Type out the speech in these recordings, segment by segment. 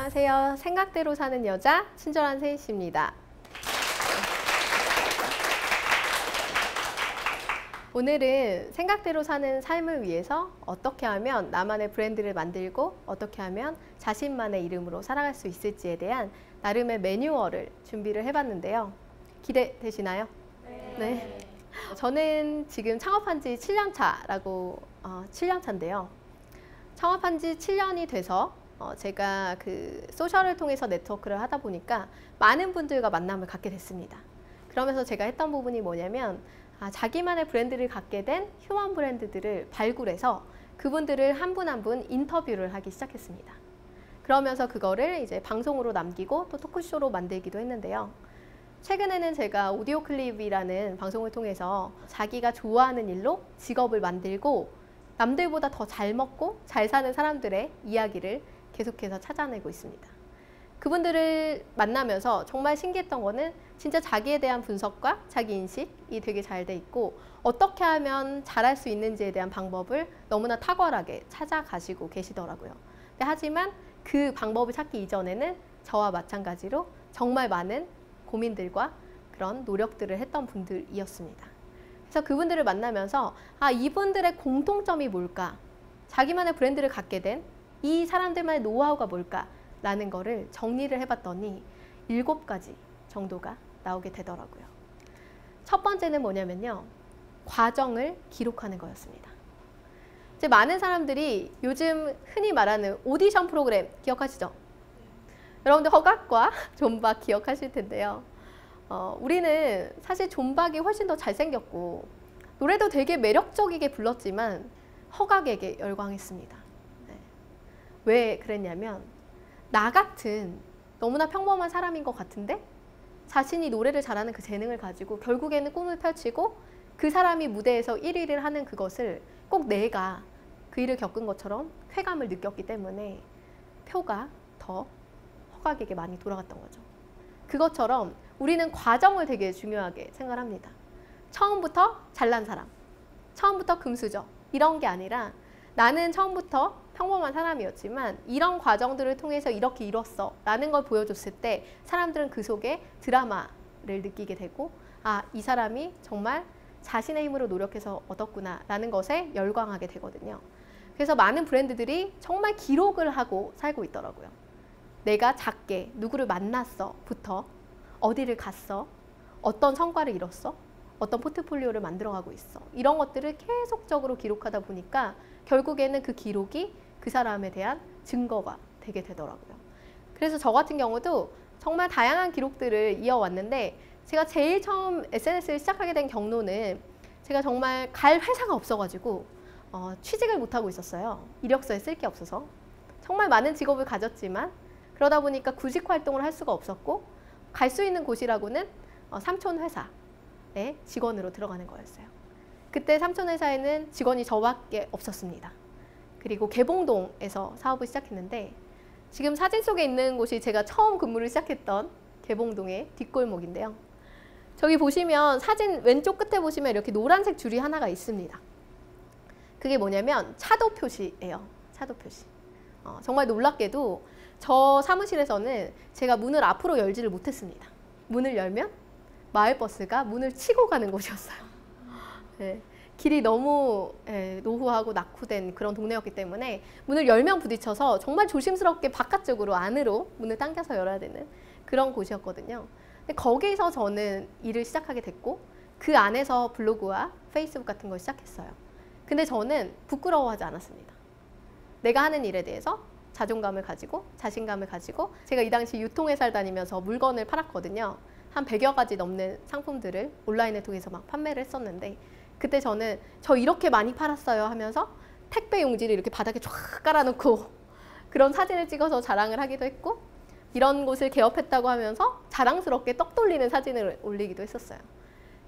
안녕하세요. 생각대로 사는 여자 친절한 세희 씨입니다. 오늘은 생각대로 사는 삶을 위해서 어떻게 하면 나만의 브랜드를 만들고 어떻게 하면 자신만의 이름으로 살아갈 수 있을지에 대한 나름의 매뉴얼을 준비를 해봤는데요. 기대되시나요? 네. 저는 지금 창업한 지 7년 차라고 7년 차인데요. 창업한 지 7년이 돼서 제가 그 소셜을 통해서 네트워크를 하다 보니까 많은 분들과 만남을 갖게 됐습니다. 그러면서 제가 했던 부분이 뭐냐면 자기만의 브랜드를 갖게 된 휴먼 브랜드들을 발굴해서 그분들을 한 분 한 분 인터뷰를 하기 시작했습니다. 그러면서 그거를 이제 방송으로 남기고 또 토크쇼로 만들기도 했는데요. 최근에는 제가 오디오 클립이라는 방송을 통해서 자기가 좋아하는 일로 직업을 만들고 남들보다 더 잘 먹고 잘 사는 사람들의 이야기를 계속해서 찾아내고 있습니다. 그분들을 만나면서 정말 신기했던 거는 진짜 자기에 대한 분석과 자기 인식이 되게 잘 돼 있고 어떻게 하면 잘할 수 있는지에 대한 방법을 너무나 탁월하게 찾아가시고 계시더라고요. 하지만 그 방법을 찾기 이전에는 저와 마찬가지로 정말 많은 고민들과 그런 노력들을 했던 분들이었습니다. 그래서 그분들을 만나면서 이분들의 공통점이 뭘까? 자기만의 브랜드를 갖게 된 이 사람들만의 노하우가 뭘까? 라는 거를 정리를 해봤더니 7가지 정도가 나오게 되더라고요. 첫 번째는 뭐냐면요. 과정을 기록하는 거였습니다. 이제 많은 사람들이 요즘 흔히 말하는 오디션 프로그램 기억하시죠? 여러분들 허각과 존박 기억하실 텐데요. 우리는 사실 존박이 훨씬 더 잘생겼고 노래도 되게 매력적이게 불렀지만 허각에게 열광했습니다. 네. 왜 그랬냐면 나 같은 너무나 평범한 사람인 것 같은데 자신이 노래를 잘하는 그 재능을 가지고 결국에는 꿈을 펼치고 그 사람이 무대에서 1위를 하는 그것을 꼭 내가 그 일을 겪은 것처럼 쾌감을 느꼈기 때문에 표가 더 허각에게 많이 돌아갔던 거죠. 그것처럼 우리는 과정을 되게 중요하게 생각합니다. 처음부터 잘난 사람, 처음부터 금수저 이런 게 아니라 나는 처음부터 평범한 사람이었지만 이런 과정들을 통해서 이렇게 이뤘어 라는 걸 보여줬을 때 사람들은 그 속에 드라마를 느끼게 되고 이 사람이 정말 자신의 힘으로 노력해서 얻었구나 라는 것에 열광하게 되거든요. 그래서 많은 브랜드들이 정말 기록을 하고 살고 있더라고요. 내가 작게 누구를 만났어 부터 어디를 갔어, 어떤 성과를 이뤘어, 어떤 포트폴리오를 만들어가고 있어 이런 것들을 계속적으로 기록하다 보니까 결국에는 그 기록이 그 사람에 대한 증거가 되게 되더라고요. 그래서 저 같은 경우도 정말 다양한 기록들을 이어왔는데 제가 제일 처음 SNS를 시작하게 된 경로는 제가 정말 갈 회사가 없어가지고 취직을 못하고 있었어요. 이력서에 쓸 게 없어서. 정말 많은 직업을 가졌지만 그러다 보니까 구직 활동을 할 수가 없었고 갈 수 있는 곳이라고는 삼촌 회사에 직원으로 들어가는 거였어요. 그때 삼촌 회사에는 직원이 저밖에 없었습니다. 그리고 개봉동에서 사업을 시작했는데 지금 사진 속에 있는 곳이 제가 처음 근무를 시작했던 개봉동의 뒷골목인데요. 저기 보시면 사진 왼쪽 끝에 보시면 이렇게 노란색 줄이 하나가 있습니다. 그게 뭐냐면 차도 표시예요. 차도 표시. 정말 놀랍게도 저 사무실에서는 제가 문을 앞으로 열지를 못했습니다. 문을 열면 마을버스가 문을 치고 가는 곳이었어요. 네. 길이 너무 노후하고 낙후된 그런 동네였기 때문에 문을 열면 부딪혀서 정말 조심스럽게 바깥쪽으로 안으로 문을 당겨서 열어야 되는 그런 곳이었거든요. 근데 거기서 저는 일을 시작하게 됐고 그 안에서 블로그와 페이스북 같은 걸 시작했어요. 근데 저는 부끄러워하지 않았습니다. 내가 하는 일에 대해서 자존감을 가지고 자신감을 가지고 제가 이 당시 유통회사를 다니면서 물건을 팔았거든요. 한 100여 가지 넘는 상품들을 온라인을 통해서 막 판매를 했었는데 그때 저는 저 이렇게 많이 팔았어요 하면서 택배 용지를 이렇게 바닥에 쫙 깔아놓고 그런 사진을 찍어서 자랑을 하기도 했고 이런 곳을 개업했다고 하면서 자랑스럽게 떡 돌리는 사진을 올리기도 했었어요.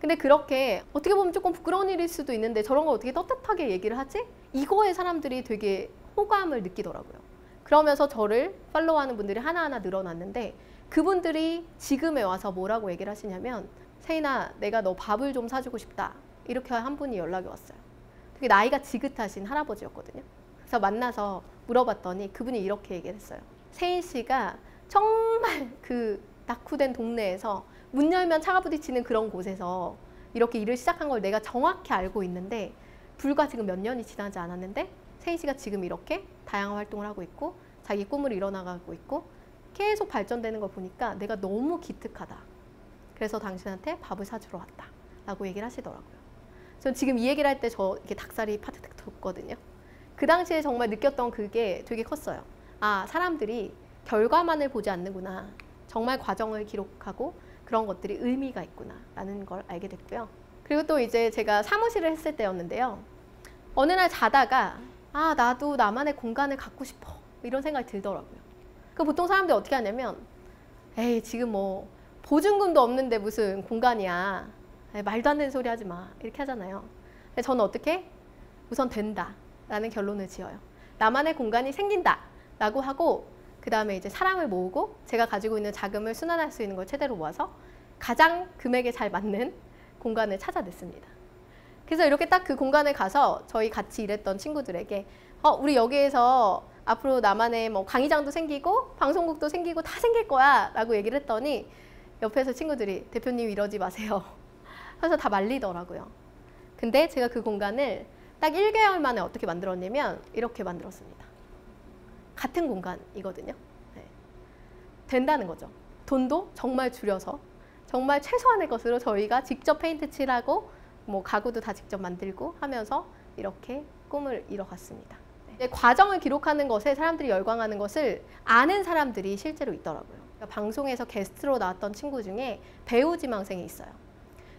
근데 그렇게 어떻게 보면 조금 부끄러운 일일 수도 있는데 저런 거 어떻게 떳떳하게 얘기를 하지? 이거에 사람들이 되게 호감을 느끼더라고요. 그러면서 저를 팔로우하는 분들이 하나하나 늘어났는데 그분들이 지금에 와서 뭐라고 얘기를 하시냐면 세인아 내가 너 밥을 좀 사주고 싶다. 이렇게 한 분이 연락이 왔어요. 되게 나이가 지긋하신 할아버지였거든요. 그래서 만나서 물어봤더니 그분이 이렇게 얘기를 했어요. 세인 씨가 정말 그 낙후된 동네에서 문 열면 차가 부딪히는 그런 곳에서 이렇게 일을 시작한 걸 내가 정확히 알고 있는데 불과 지금 몇 년이 지나지 않았는데 세인 씨가 지금 이렇게 다양한 활동을 하고 있고 자기 꿈을 이뤄나가고 있고 계속 발전되는 걸 보니까 내가 너무 기특하다. 그래서 당신한테 밥을 사주러 왔다. 라고 얘기를 하시더라고요. 전 지금 이 얘기를 할 때 저 이렇게 닭살이 파트득 돋거든요. 그 당시에 정말 느꼈던 그게 되게 컸어요. 아, 사람들이 결과만을 보지 않는구나. 정말 과정을 기록하고 그런 것들이 의미가 있구나 라는 걸 알게 됐고요. 그리고 또 이제 제가 사무실을 했을 때였는데요. 어느 날 자다가 아, 나도 나만의 공간을 갖고 싶어 이런 생각이 들더라고요. 그 보통 사람들이 어떻게 하냐면 에이, 지금 뭐 보증금도 없는데 무슨 공간이야. 에이, 말도 안 되는 소리 하지 마 이렇게 하잖아요. 근데 저는 어떻게? 우선 된다 라는 결론을 지어요. 나만의 공간이 생긴다 라고 하고 그 다음에 이제 사람을 모으고 제가 가지고 있는 자금을 순환할 수 있는 걸 최대로 모아서 가장 금액에 잘 맞는 공간을 찾아냈습니다. 그래서 이렇게 딱 그 공간에 가서 저희 같이 일했던 친구들에게 우리 여기에서 앞으로 나만의 뭐 강의장도 생기고 방송국도 생기고 다 생길 거야 라고 얘기를 했더니 옆에서 친구들이 대표님 이러지 마세요. 그래서 다 말리더라고요. 근데 제가 그 공간을 딱 1개월 만에 어떻게 만들었냐면 이렇게 만들었습니다. 같은 공간이거든요. 네. 된다는 거죠. 돈도 정말 줄여서 정말 최소한의 것으로 저희가 직접 페인트 칠하고 뭐 가구도 다 직접 만들고 하면서 이렇게 꿈을 이뤄갔습니다. 네. 과정을 기록하는 것에 사람들이 열광하는 것을 아는 사람들이 실제로 있더라고요. 그러니까 방송에서 게스트로 나왔던 친구 중에 배우 지망생이 있어요.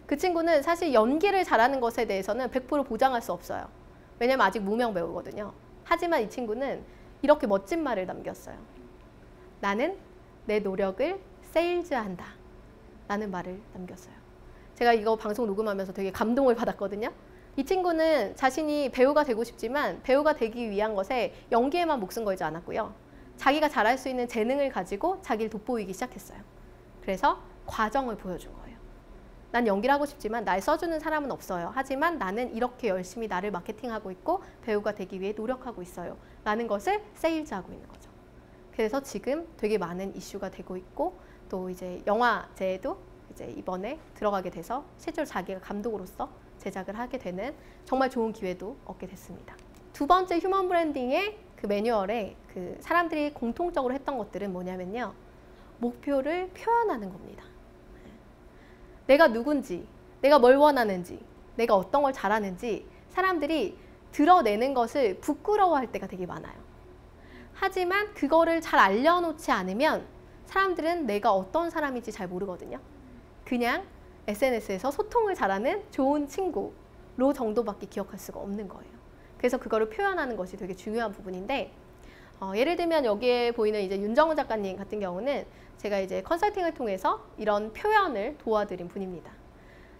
그 친구는 사실 연기를 잘하는 것에 대해서는 100% 보장할 수 없어요. 왜냐면 아직 무명 배우거든요. 하지만 이 친구는 이렇게 멋진 말을 남겼어요. 나는 내 노력을 세일즈한다 라는 말을 남겼어요. 제가 이거 방송 녹음하면서 되게 감동을 받았거든요. 이 친구는 자신이 배우가 되고 싶지만 배우가 되기 위한 것에 연기에만 목숨 걸지 않았고요. 자기가 잘할 수 있는 재능을 가지고 자기를 돋보이기 시작했어요. 그래서 과정을 보여준 거예요. 난 연기를 하고 싶지만 날 써주는 사람은 없어요. 하지만 나는 이렇게 열심히 나를 마케팅하고 있고 배우가 되기 위해 노력하고 있어요. 라는 것을 세일즈하고 있는 거죠. 그래서 지금 되게 많은 이슈가 되고 있고 또 이제 영화제에도 이제 이번에 들어가게 돼서 실제로 자기가 감독으로서 제작을 하게 되는 정말 좋은 기회도 얻게 됐습니다. 두 번째 휴먼 브랜딩의 그 매뉴얼에 그 사람들이 공통적으로 했던 것들은 뭐냐면요. 목표를 표현하는 겁니다. 내가 누군지, 내가 뭘 원하는지, 내가 어떤 걸 잘하는지 사람들이 드러내는 것을 부끄러워할 때가 되게 많아요. 하지만 그거를 잘 알려놓지 않으면 사람들은 내가 어떤 사람인지 잘 모르거든요. 그냥 SNS에서 소통을 잘하는 좋은 친구로 정도밖에 기억할 수가 없는 거예요. 그래서 그거를 표현하는 것이 되게 중요한 부분인데 예를 들면 여기에 보이는 이제 윤정훈 작가님 같은 경우는 제가 이제 컨설팅을 통해서 이런 표현을 도와드린 분입니다.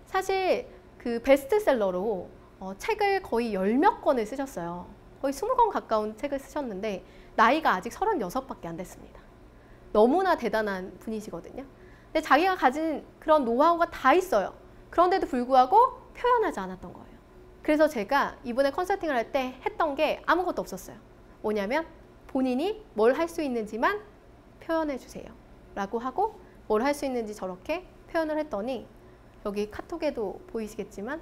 사실 그 베스트셀러로 책을 거의 10몇 권을 쓰셨어요. 거의 20권 가까운 책을 쓰셨는데 나이가 아직 36밖에 안 됐습니다. 너무나 대단한 분이시거든요. 근데 자기가 가진 그런 노하우가 다 있어요. 그런데도 불구하고 표현하지 않았던 거예요. 그래서 제가 이번에 컨설팅을 할 때 했던 게 아무것도 없었어요. 뭐냐면 본인이 뭘 할 수 있는지만 표현해 주세요. 라고 하고 뭘 할 수 있는지 저렇게 표현을 했더니 여기 카톡에도 보이시겠지만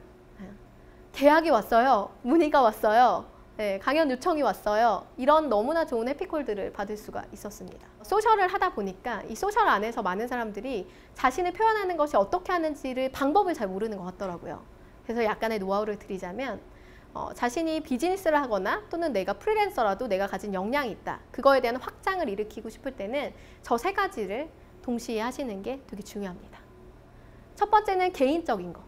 계약이 왔어요. 문의가 왔어요. 네, 강연 요청이 왔어요. 이런 너무나 좋은 해피콜들을 받을 수가 있었습니다. 소셜을 하다 보니까 이 소셜 안에서 많은 사람들이 자신을 표현하는 것이 어떻게 하는지를 방법을 잘 모르는 것 같더라고요. 그래서 약간의 노하우를 드리자면 자신이 비즈니스를 하거나 또는 내가 프리랜서라도 내가 가진 역량이 있다. 그거에 대한 확장을 일으키고 싶을 때는 저 세 가지를 동시에 하시는 게 되게 중요합니다. 첫 번째는 개인적인 거.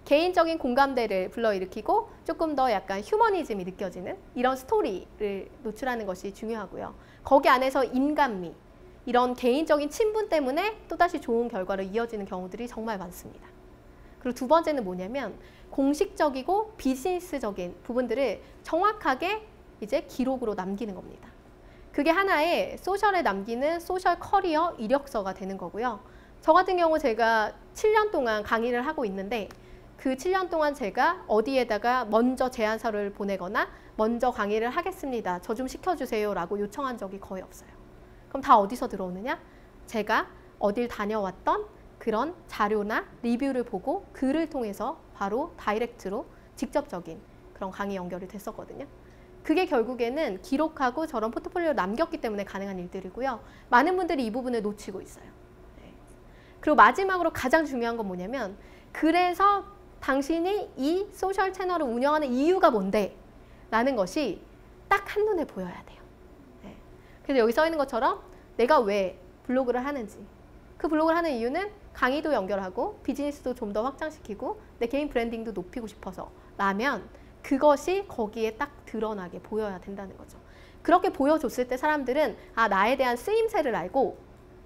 개인적인 공감대를 불러일으키고 조금 더 약간 휴머니즘이 느껴지는 이런 스토리를 노출하는 것이 중요하고요. 거기 안에서 인간미, 이런 개인적인 친분 때문에 또다시 좋은 결과로 이어지는 경우들이 정말 많습니다. 그리고 두 번째는 뭐냐면 공식적이고 비즈니스적인 부분들을 정확하게 이제 기록으로 남기는 겁니다. 그게 하나의 소셜에 남기는 소셜 커리어 이력서가 되는 거고요. 저 같은 경우 제가 7년 동안 강의를 하고 있는데 그 7년 동안 제가 어디에다가 먼저 제안서를 보내거나 먼저 강의를 하겠습니다. 저 좀 시켜주세요 라고 요청한 적이 거의 없어요. 그럼 다 어디서 들어오느냐? 제가 어딜 다녀왔던 그런 자료나 리뷰를 보고 글을 통해서 바로 다이렉트로 직접적인 그런 강의 연결이 됐었거든요. 그게 결국에는 기록하고 저런 포트폴리오를 남겼기 때문에 가능한 일들이고요. 많은 분들이 이 부분을 놓치고 있어요. 네. 그리고 마지막으로 가장 중요한 건 뭐냐면 그래서 당신이 이 소셜 채널을 운영하는 이유가 뭔데? 라는 것이 딱 한눈에 보여야 돼요. 네. 그래서 여기 써 있는 것처럼 내가 왜 블로그를 하는지 그 블로그를 하는 이유는 강의도 연결하고 비즈니스도 좀 더 확장시키고 내 개인 브랜딩도 높이고 싶어서 라면 그것이 거기에 딱 드러나게 보여야 된다는 거죠. 그렇게 보여줬을 때 사람들은 아 나에 대한 쓰임새를 알고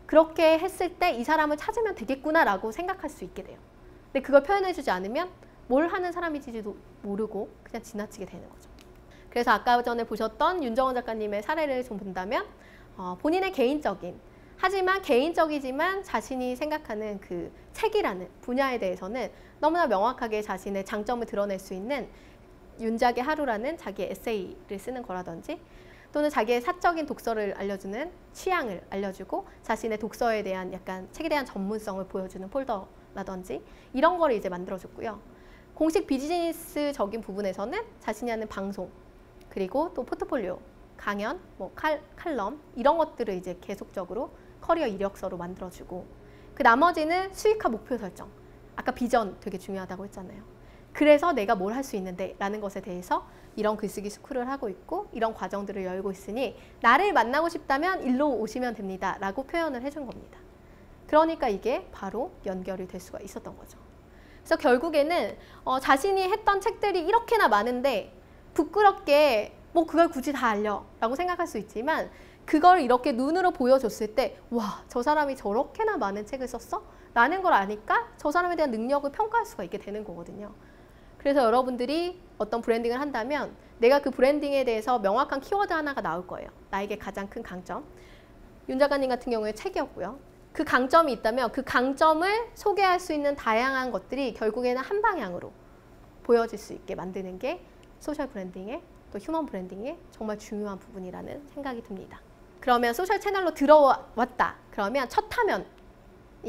그렇게 했을 때 이 사람을 찾으면 되겠구나 라고 생각할 수 있게 돼요. 근데 그걸 표현해주지 않으면 뭘 하는 사람인지도 모르고 그냥 지나치게 되는 거죠. 그래서 아까 전에 보셨던 윤정원 작가님의 사례를 좀 본다면 본인의 개인적인 하지만 개인적이지만 자신이 생각하는 그 책이라는 분야에 대해서는 너무나 명확하게 자신의 장점을 드러낼 수 있는 윤작의 하루라는 자기의 에세이를 쓰는 거라든지 또는 자기의 사적인 독서를 알려주는 취향을 알려주고 자신의 독서에 대한 약간 책에 대한 전문성을 보여주는 폴더라든지 이런 거를 이제 만들어줬고요. 공식 비즈니스적인 부분에서는 자신이 하는 방송 그리고 또 포트폴리오, 강연, 뭐 칼럼 이런 것들을 이제 계속적으로 커리어 이력서로 만들어주고 그 나머지는 수익화 목표 설정. 아까 비전 되게 중요하다고 했잖아요. 그래서 내가 뭘 할 수 있는데 라는 것에 대해서 이런 글쓰기 스쿨을 하고 있고 이런 과정들을 열고 있으니 나를 만나고 싶다면 일로 오시면 됩니다 라고 표현을 해준 겁니다. 그러니까 이게 바로 연결이 될 수가 있었던 거죠. 그래서 결국에는 자신이 했던 책들이 이렇게나 많은데 부끄럽게 뭐 그걸 굳이 다 알려 라고 생각할 수 있지만 그걸 이렇게 눈으로 보여줬을 때 와, 저 사람이 저렇게나 많은 책을 썼어? 라는 걸 아니까 저 사람에 대한 능력을 평가할 수가 있게 되는 거거든요. 그래서 여러분들이 어떤 브랜딩을 한다면 내가 그 브랜딩에 대해서 명확한 키워드 하나가 나올 거예요. 나에게 가장 큰 강점. 윤 작가님 같은 경우에 책이었고요. 그 강점이 있다면 그 강점을 소개할 수 있는 다양한 것들이 결국에는 한 방향으로 보여질 수 있게 만드는 게 소셜 브랜딩의 또 휴먼 브랜딩의 정말 중요한 부분이라는 생각이 듭니다. 그러면 소셜 채널로 들어왔다. 그러면 첫 화면이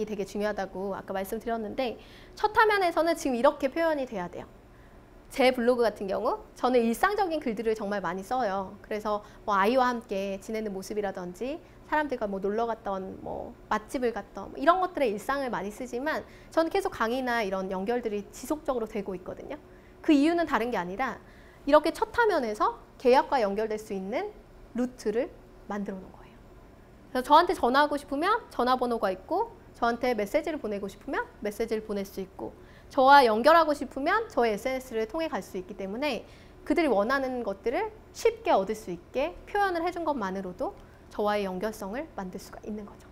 되게 중요하다고 아까 말씀드렸는데 첫 화면에서는 지금 이렇게 표현이 돼야 돼요. 제 블로그 같은 경우 저는 일상적인 글들을 정말 많이 써요. 그래서 뭐 아이와 함께 지내는 모습이라든지 사람들과 뭐 놀러 갔던 뭐 맛집을 갔던 뭐 이런 것들의 일상을 많이 쓰지만 저는 계속 강의나 이런 연결들이 지속적으로 되고 있거든요. 그 이유는 다른 게 아니라 이렇게 첫 화면에서 계약과 연결될 수 있는 루트를 만들어 놓은 거예요. 그래서 저한테 전화하고 싶으면 전화번호가 있고 저한테 메시지를 보내고 싶으면 메시지를 보낼 수 있고 저와 연결하고 싶으면 저의 SNS를 통해 갈 수 있기 때문에 그들이 원하는 것들을 쉽게 얻을 수 있게 표현을 해준 것만으로도 저와의 연결성을 만들 수가 있는 거죠.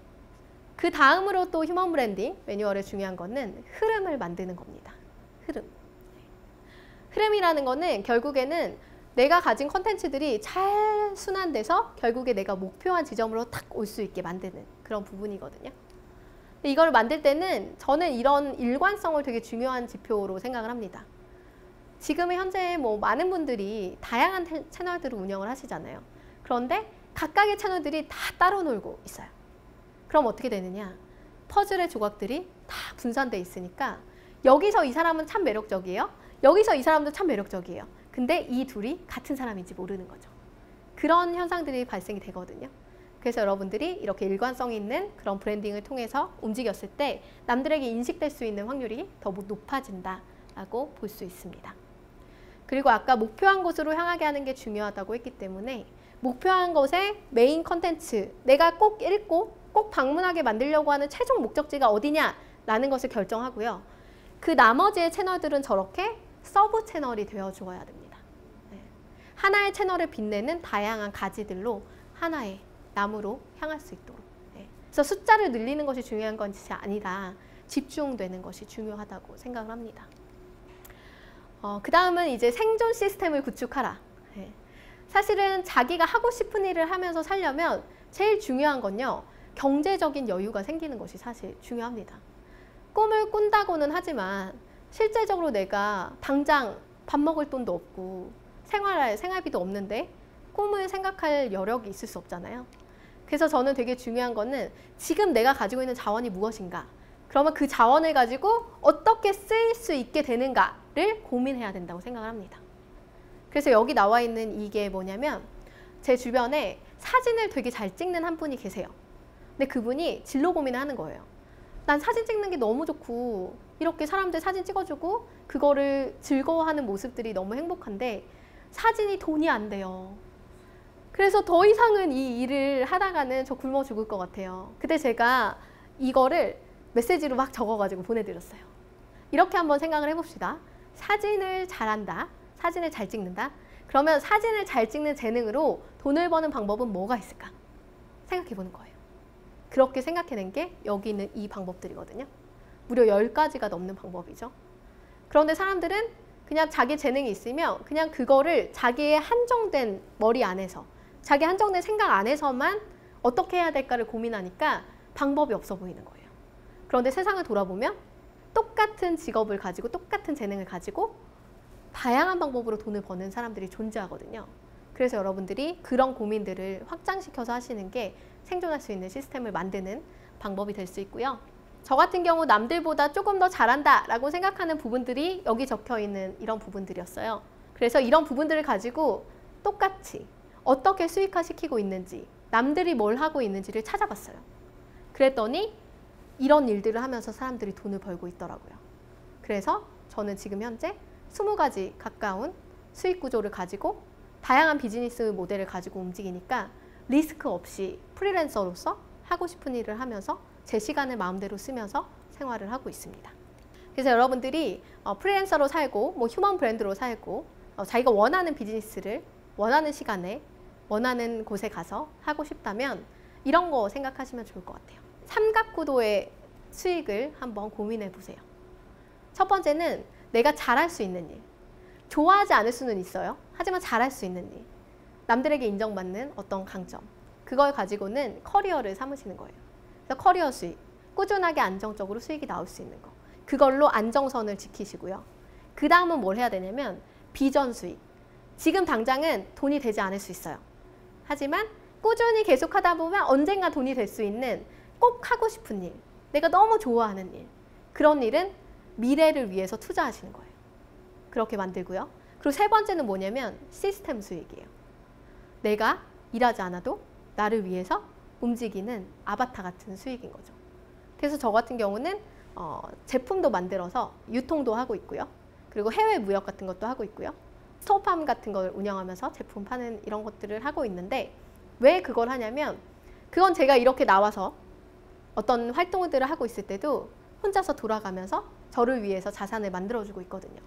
그 다음으로 또 휴먼 브랜딩 매뉴얼의 중요한 거는 흐름을 만드는 겁니다. 흐름. 흐름이라는 거는 결국에는 내가 가진 컨텐츠들이 잘 순환돼서 결국에 내가 목표한 지점으로 탁 올 수 있게 만드는 그런 부분이거든요. 이걸 만들 때는 저는 이런 일관성을 되게 중요한 지표로 생각을 합니다. 지금 현재 뭐 많은 분들이 다양한 채널들을 운영을 하시잖아요. 그런데 각각의 채널들이 다 따로 놀고 있어요. 그럼 어떻게 되느냐? 퍼즐의 조각들이 다 분산돼 있으니까 여기서 이 사람은 참 매력적이에요. 여기서 이 사람도 참 매력적이에요. 근데 이 둘이 같은 사람인지 모르는 거죠. 그런 현상들이 발생이 되거든요. 그래서 여러분들이 이렇게 일관성 있는 그런 브랜딩을 통해서 움직였을 때 남들에게 인식될 수 있는 확률이 더 높아진다라고 볼 수 있습니다. 그리고 아까 목표한 곳으로 향하게 하는 게 중요하다고 했기 때문에 목표한 것의 메인 컨텐츠, 내가 꼭 읽고 꼭 방문하게 만들려고 하는 최종 목적지가 어디냐라는 것을 결정하고요. 그 나머지의 채널들은 저렇게 서브 채널이 되어줘야 됩니다. 하나의 채널을 빛내는 다양한 가지들로 하나의 나무로 향할 수 있도록. 그래서 숫자를 늘리는 것이 중요한 것이 아니라 집중되는 것이 중요하다고 생각을 합니다. 그 다음은 이제 생존 시스템을 구축하라. 사실은 자기가 하고 싶은 일을 하면서 살려면 제일 중요한 건요. 경제적인 여유가 생기는 것이 사실 중요합니다. 꿈을 꾼다고는 하지만 실제적으로 내가 당장 밥 먹을 돈도 없고 생활비도 없는데 꿈을 생각할 여력이 있을 수 없잖아요. 그래서 저는 되게 중요한 거는 지금 내가 가지고 있는 자원이 무엇인가? 그러면 그 자원을 가지고 어떻게 쓰일 수 있게 되는가를 고민해야 된다고 생각을 합니다. 그래서 여기 나와 있는 이게 뭐냐면 제 주변에 사진을 되게 잘 찍는 한 분이 계세요. 근데 그분이 진로 고민을 하는 거예요. 난 사진 찍는 게 너무 좋고 이렇게 사람들 사진 찍어주고 그거를 즐거워하는 모습들이 너무 행복한데 사진이 돈이 안 돼요. 그래서 더 이상은 이 일을 하다가는 저 굶어 죽을 것 같아요. 그때 제가 이거를 메시지로 막 적어가지고 보내드렸어요. 이렇게 한번 생각을 해봅시다. 사진을 잘한다. 사진을 잘 찍는다. 그러면 사진을 잘 찍는 재능으로 돈을 버는 방법은 뭐가 있을까? 생각해보는 거예요. 그렇게 생각해낸 게 여기 있는 이 방법들이거든요. 무려 10가지가 넘는 방법이죠. 그런데 사람들은 그냥 자기 재능이 있으면 그냥 그거를 자기의 한정된 머리 안에서 자기 한정된 생각 안에서만 어떻게 해야 될까를 고민하니까 방법이 없어 보이는 거예요. 그런데 세상을 돌아보면 똑같은 직업을 가지고 똑같은 재능을 가지고 다양한 방법으로 돈을 버는 사람들이 존재하거든요. 그래서 여러분들이 그런 고민들을 확장시켜서 하시는 게 생존할 수 있는 시스템을 만드는 방법이 될 수 있고요. 저 같은 경우 남들보다 조금 더 잘한다 라고 생각하는 부분들이 여기 적혀 있는 이런 부분들이었어요. 그래서 이런 부분들을 가지고 똑같이 어떻게 수익화시키고 있는지, 남들이 뭘 하고 있는지를 찾아봤어요. 그랬더니 이런 일들을 하면서 사람들이 돈을 벌고 있더라고요. 그래서 저는 지금 현재 20가지 가까운 수익 구조를 가지고 다양한 비즈니스 모델을 가지고 움직이니까 리스크 없이 프리랜서로서 하고 싶은 일을 하면서 제 시간을 마음대로 쓰면서 생활을 하고 있습니다. 그래서 여러분들이 프리랜서로 살고 뭐 휴먼 브랜드로 살고 자기가 원하는 비즈니스를 원하는 시간에 원하는 곳에 가서 하고 싶다면 이런 거 생각하시면 좋을 것 같아요. 삼각구도의 수익을 한번 고민해 보세요. 첫 번째는 내가 잘할 수 있는 일. 좋아하지 않을 수는 있어요. 하지만 잘할 수 있는 일. 남들에게 인정받는 어떤 강점. 그걸 가지고는 커리어를 삼으시는 거예요. 그래서 커리어 수익. 꾸준하게 안정적으로 수익이 나올 수 있는 거. 그걸로 안정선을 지키시고요. 그 다음은 뭘 해야 되냐면 비전 수익. 지금 당장은 돈이 되지 않을 수 있어요. 하지만 꾸준히 계속 하다 보면 언젠가 돈이 될 수 있는 꼭 하고 싶은 일, 내가 너무 좋아하는 일, 그런 일은 미래를 위해서 투자하시는 거예요. 그렇게 만들고요. 그리고 세 번째는 뭐냐면 시스템 수익이에요. 내가 일하지 않아도 나를 위해서 움직이는 아바타 같은 수익인 거죠. 그래서 저 같은 경우는 제품도 만들어서 유통도 하고 있고요. 그리고 해외 무역 같은 것도 하고 있고요. 스토어팜 같은 걸 운영하면서 제품 파는 이런 것들을 하고 있는데 왜 그걸 하냐면 그건 제가 이렇게 나와서 어떤 활동들을 하고 있을 때도 혼자서 돌아가면서 저를 위해서 자산을 만들어주고 있거든요.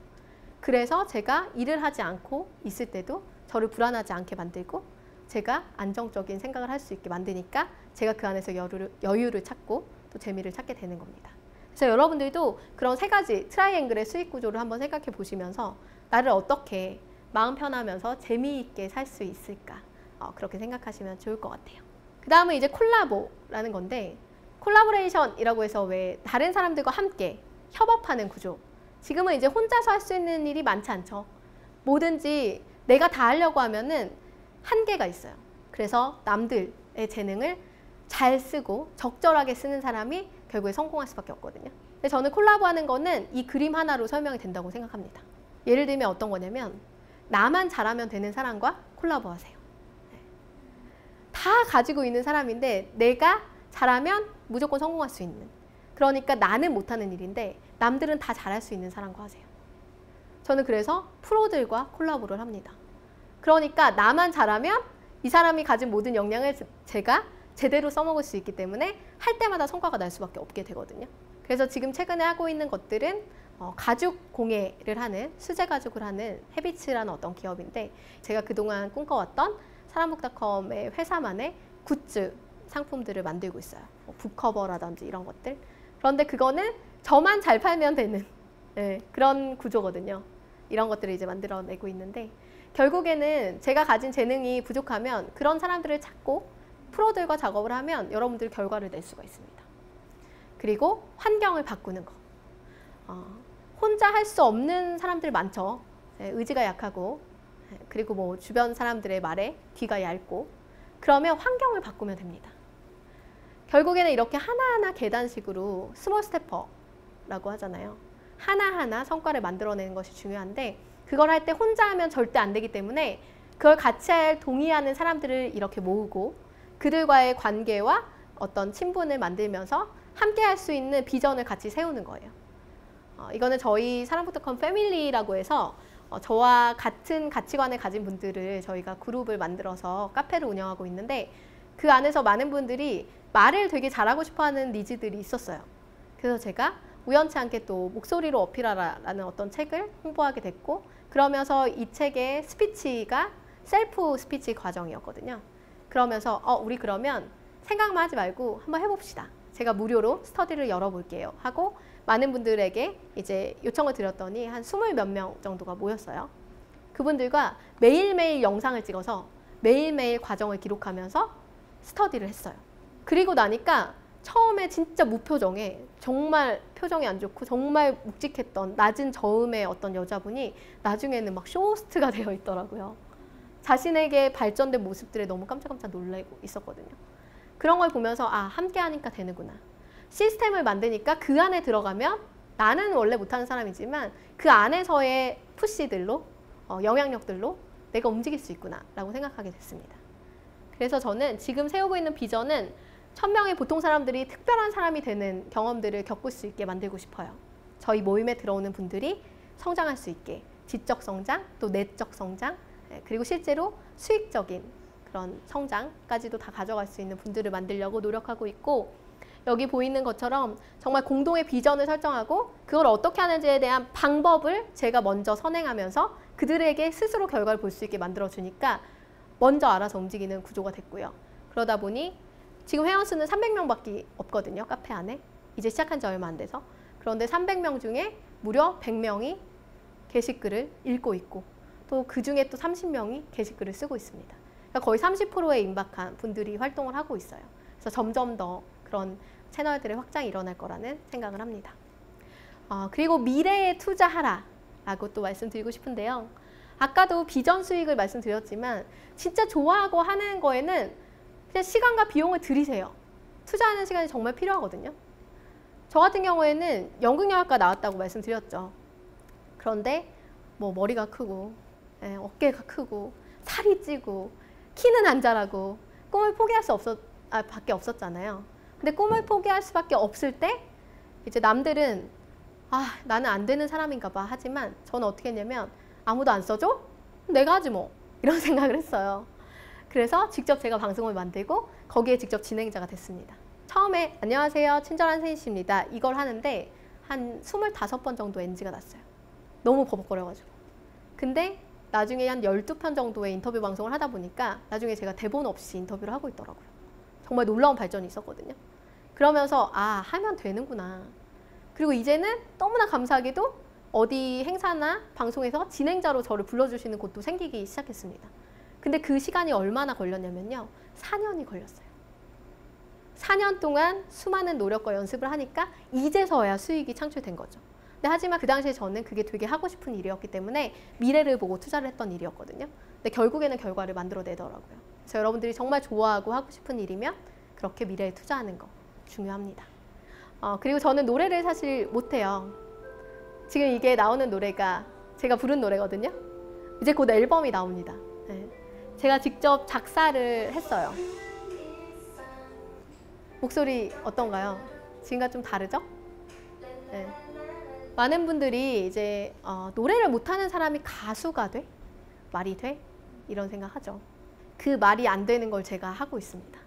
그래서 제가 일을 하지 않고 있을 때도 저를 불안하지 않게 만들고 제가 안정적인 생각을 할 수 있게 만드니까 제가 그 안에서 여유를 찾고 또 재미를 찾게 되는 겁니다. 그래서 여러분들도 그런 세 가지 트라이앵글의 수익 구조를 한번 생각해 보시면서 나를 어떻게 마음 편하면서 재미있게 살 수 있을까 그렇게 생각하시면 좋을 것 같아요. 그 다음은 이제 콜라보라는 건데 콜라보레이션이라고 해서 왜 다른 사람들과 함께 협업하는 구조. 지금은 이제 혼자서 할 수 있는 일이 많지 않죠. 뭐든지 내가 다 하려고 하면은 한계가 있어요. 그래서 남들의 재능을 잘 쓰고 적절하게 쓰는 사람이 결국에 성공할 수밖에 없거든요. 근데 저는 콜라보하는 거는 이 그림 하나로 설명이 된다고 생각합니다. 예를 들면 어떤 거냐면 나만 잘하면 되는 사람과 콜라보하세요. 다 가지고 있는 사람인데 내가 잘하면 무조건 성공할 수 있는, 그러니까 나는 못하는 일인데 남들은 다 잘할 수 있는 사람과 하세요. 저는 그래서 프로들과 콜라보를 합니다. 그러니까 나만 잘하면 이 사람이 가진 모든 역량을 제가 제대로 써먹을 수 있기 때문에 할 때마다 성과가 날 수밖에 없게 되거든요. 그래서 지금 최근에 하고 있는 것들은 가죽 공예를 하는, 수제 가죽을 하는 헤비츠라는 어떤 기업인데 제가 그동안 꿈꿔왔던 사람북닷컴의 회사만의 굿즈 상품들을 만들고 있어요. 북커버라든지 이런 것들. 그런데 그거는 저만 잘 팔면 되는 그런 구조거든요. 이런 것들을 이제 만들어내고 있는데 결국에는 제가 가진 재능이 부족하면 그런 사람들을 찾고 프로들과 작업을 하면 여러분들 결과를 낼 수가 있습니다. 그리고 환경을 바꾸는 거. 혼자 할 수 없는 사람들 많죠. 의지가 약하고 그리고 뭐 주변 사람들의 말에 귀가 얇고 그러면 환경을 바꾸면 됩니다. 결국에는 이렇게 하나하나 계단식으로 스몰 스태퍼라고 하잖아요. 하나하나 성과를 만들어내는 것이 중요한데 그걸 할 때 혼자 하면 절대 안 되기 때문에 그걸 같이 동의하는 사람들을 이렇게 모으고 그들과의 관계와 어떤 친분을 만들면서 함께 할 수 있는 비전을 같이 세우는 거예요. 이거는 저희 사랑부터컴 패밀리라고 해서 저와 같은 가치관을 가진 분들을 저희가 그룹을 만들어서 카페를 운영하고 있는데 그 안에서 많은 분들이 말을 되게 잘하고 싶어하는 니즈들이 있었어요. 그래서 제가 우연치 않게 또 목소리로 어필하라라는 어떤 책을 홍보하게 됐고 그러면서 이 책의 스피치가 셀프 스피치 과정이었거든요. 그러면서 우리 그러면 생각만 하지 말고 한번 해봅시다. 제가 무료로 스터디를 열어볼게요 하고 많은 분들에게 이제 요청을 드렸더니 한 20 몇 명 정도가 모였어요. 그분들과 매일매일 영상을 찍어서 매일매일 과정을 기록하면서 스터디를 했어요. 그리고 나니까 처음에 진짜 무표정에 정말 표정이 안 좋고 정말 묵직했던 낮은 저음의 어떤 여자분이 나중에는 막 쇼호스트가 되어 있더라고요. 자신에게 발전된 모습들에 너무 깜짝깜짝 놀라고 있었거든요. 그런 걸 보면서 함께 하니까 되는구나. 시스템을 만드니까 그 안에 들어가면 나는 원래 못하는 사람이지만 그 안에서의 푸시들로 영향력들로 내가 움직일 수 있구나 라고 생각하게 됐습니다. 그래서 저는 지금 세우고 있는 비전은 1000명의 보통 사람들이 특별한 사람이 되는 경험들을 겪을 수 있게 만들고 싶어요. 저희 모임에 들어오는 분들이 성장할 수 있게 지적 성장, 또 내적 성장, 그리고 실제로 수익적인 그런 성장까지도 다 가져갈 수 있는 분들을 만들려고 노력하고 있고 여기 보이는 것처럼 정말 공동의 비전을 설정하고 그걸 어떻게 하는지에 대한 방법을 제가 먼저 선행하면서 그들에게 스스로 결과를 볼 수 있게 만들어주니까 먼저 알아서 움직이는 구조가 됐고요. 그러다 보니 지금 회원수는 300명밖에 없거든요. 카페 안에. 이제 시작한 지 얼마 안 돼서. 그런데 300명 중에 무려 100명이 게시글을 읽고 있고 또 그중에 또 30명이 게시글을 쓰고 있습니다. 그러니까 거의 30%에 임박한 분들이 활동을 하고 있어요. 그래서 점점 더 그런 채널들의 확장이 일어날 거라는 생각을 합니다. 그리고 미래에 투자하라 라고 또 말씀드리고 싶은데요. 아까도 비전 수익을 말씀드렸지만 진짜 좋아하고 하는 거에는 그냥 시간과 비용을 들이세요. 투자하는 시간이 정말 필요하거든요. 저 같은 경우에는 연극영화과 나왔다고 말씀드렸죠. 그런데 뭐 머리가 크고 어깨가 크고 살이 찌고 키는 안 자라고 꿈을 포기할 수 밖에 없었잖아요. 근데 꿈을 포기할 수밖에 없을 때 이제 남들은 나는 안 되는 사람인가 봐 하지만 저는 어떻게 했냐면 아무도 안 써줘? 내가 하지 뭐 이런 생각을 했어요. 그래서 직접 제가 방송을 만들고 거기에 직접 진행자가 됐습니다. 처음에 안녕하세요 친절한 세희씨입니다 이걸 하는데 한 25번 정도 NG가 났어요. 너무 버벅거려가지고. 근데 나중에 한 12편 정도의 인터뷰 방송을 하다 보니까 나중에 제가 대본 없이 인터뷰를 하고 있더라고요. 정말 놀라운 발전이 있었거든요. 그러면서 하면 되는구나. 그리고 이제는 너무나 감사하게도 어디 행사나 방송에서 진행자로 저를 불러주시는 곳도 생기기 시작했습니다. 근데 그 시간이 얼마나 걸렸냐면요. 4년이 걸렸어요. 4년 동안 수많은 노력과 연습을 하니까 이제서야 수익이 창출된 거죠. 근데 하지만 그 당시에 저는 그게 되게 하고 싶은 일이었기 때문에 미래를 보고 투자를 했던 일이었거든요. 근데 결국에는 결과를 만들어내더라고요. 그래서 여러분들이 정말 좋아하고 하고 싶은 일이면 그렇게 미래에 투자하는 거 중요합니다. 그리고 저는 노래를 사실 못해요. 지금 이게 나오는 노래가 제가 부른 노래거든요. 이제 곧 앨범이 나옵니다. 네. 제가 직접 작사를 했어요. 목소리 어떤가요? 지금과 좀 다르죠? 네. 많은 분들이 이제 노래를 못하는 사람이 가수가 돼? 말이 돼? 이런 생각하죠. 그 말이 안 되는 걸 제가 하고 있습니다.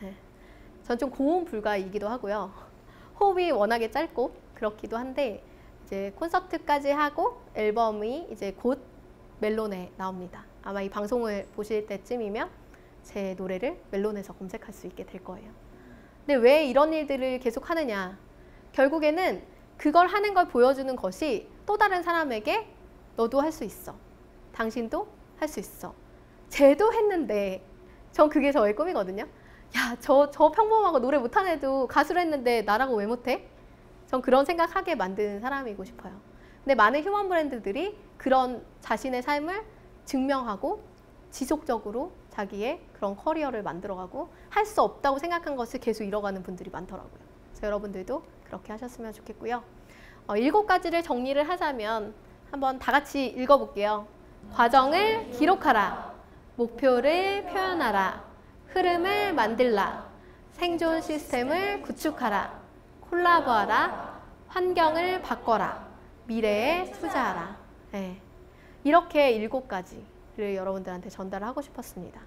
네. 전 좀 고음 불가이기도 하고요. 호흡이 워낙에 짧고 그렇기도 한데 이제 콘서트까지 하고 앨범이 이제 곧 멜론에 나옵니다. 아마 이 방송을 보실 때쯤이면 제 노래를 멜론에서 검색할 수 있게 될 거예요. 근데 왜 이런 일들을 계속 하느냐? 결국에는 그걸 하는 걸 보여주는 것이 또 다른 사람에게 너도 할 수 있어. 당신도 할 수 있어. 쟤도 했는데 전 그게 저의 꿈이거든요. 야, 저 평범하고 노래 못하는 애도 가수를 했는데 나라고 왜 못해? 전 그런 생각하게 만드는 사람이고 싶어요. 근데 많은 휴먼 브랜드들이 그런 자신의 삶을 증명하고 지속적으로 자기의 그런 커리어를 만들어가고 할 수 없다고 생각한 것을 계속 이뤄가는 분들이 많더라고요. 그래서 여러분들도 그렇게 하셨으면 좋겠고요. 7가지를 정리를 하자면 한번 다 같이 읽어볼게요. 과정을 기록하라. 목표를 표현하라. 흐름을 만들라. 생존 시스템을 구축하라. 콜라보하라. 환경을 바꿔라. 미래에 투자하라. 네. 이렇게 7가지를 여러분들한테 전달을 하고 싶었습니다.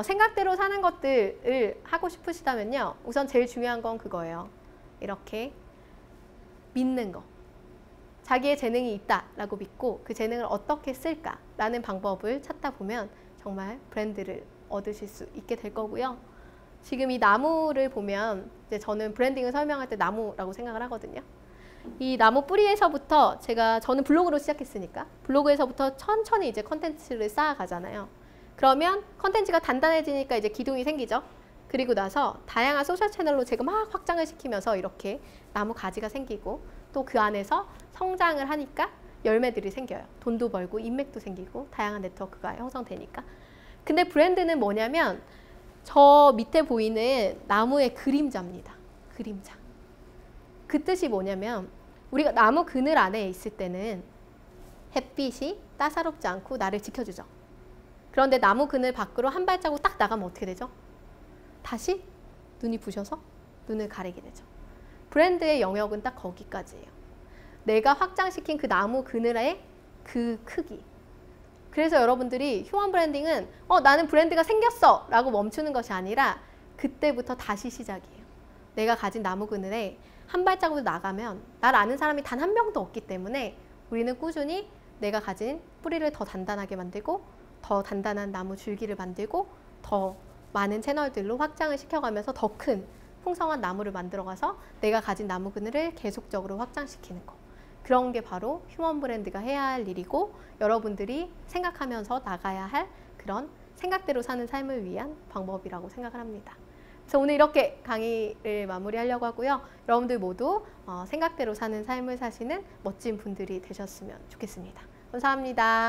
생각대로 사는 것들을 하고 싶으시다면요. 우선 제일 중요한 건 그거예요. 이렇게 믿는 거. 자기의 재능이 있다라고 믿고 그 재능을 어떻게 쓸까라는 방법을 찾다 보면 정말 브랜드를 얻으실 수 있게 될 거고요. 지금 이 나무를 보면 이제 저는 브랜딩을 설명할 때 나무라고 생각을 하거든요. 이 나무 뿌리에서부터 저는 블로그로 시작했으니까 블로그에서부터 천천히 이제 컨텐츠를 쌓아가잖아요. 그러면 컨텐츠가 단단해지니까 이제 기둥이 생기죠. 그리고 나서 다양한 소셜 채널로 제가 막 확장을 시키면서 이렇게 나무 가지가 생기고 또 그 안에서 성장을 하니까 열매들이 생겨요. 돈도 벌고 인맥도 생기고 다양한 네트워크가 형성되니까. 근데 브랜드는 뭐냐면 저 밑에 보이는 나무의 그림자입니다. 그림자. 그 뜻이 뭐냐면 우리가 나무 그늘 안에 있을 때는 햇빛이 따사롭지 않고 나를 지켜주죠. 그런데 나무 그늘 밖으로 한 발자국 딱 나가면 어떻게 되죠? 다시 눈이 부셔서 눈을 가리게 되죠. 브랜드의 영역은 딱 거기까지예요. 내가 확장시킨 그 나무 그늘의 그 크기. 그래서 여러분들이 휴먼 브랜딩은 나는 브랜드가 생겼어 라고 멈추는 것이 아니라 그때부터 다시 시작이에요. 내가 가진 나무 그늘에 한 발자국 나가면 나를 아는 사람이 단 한 명도 없기 때문에 우리는 꾸준히 내가 가진 뿌리를 더 단단하게 만들고 더 단단한 나무 줄기를 만들고 더 많은 채널들로 확장을 시켜가면서 더 큰 풍성한 나무를 만들어가서 내가 가진 나무 그늘을 계속적으로 확장시키는 거. 그런 게 바로 휴먼 브랜드가 해야 할 일이고 여러분들이 생각하면서 나가야 할 그런 생각대로 사는 삶을 위한 방법이라고 생각을 합니다. 그래서 오늘 이렇게 강의를 마무리하려고 하고요. 여러분들 모두 생각대로 사는 삶을 사시는 멋진 분들이 되셨으면 좋겠습니다. 감사합니다.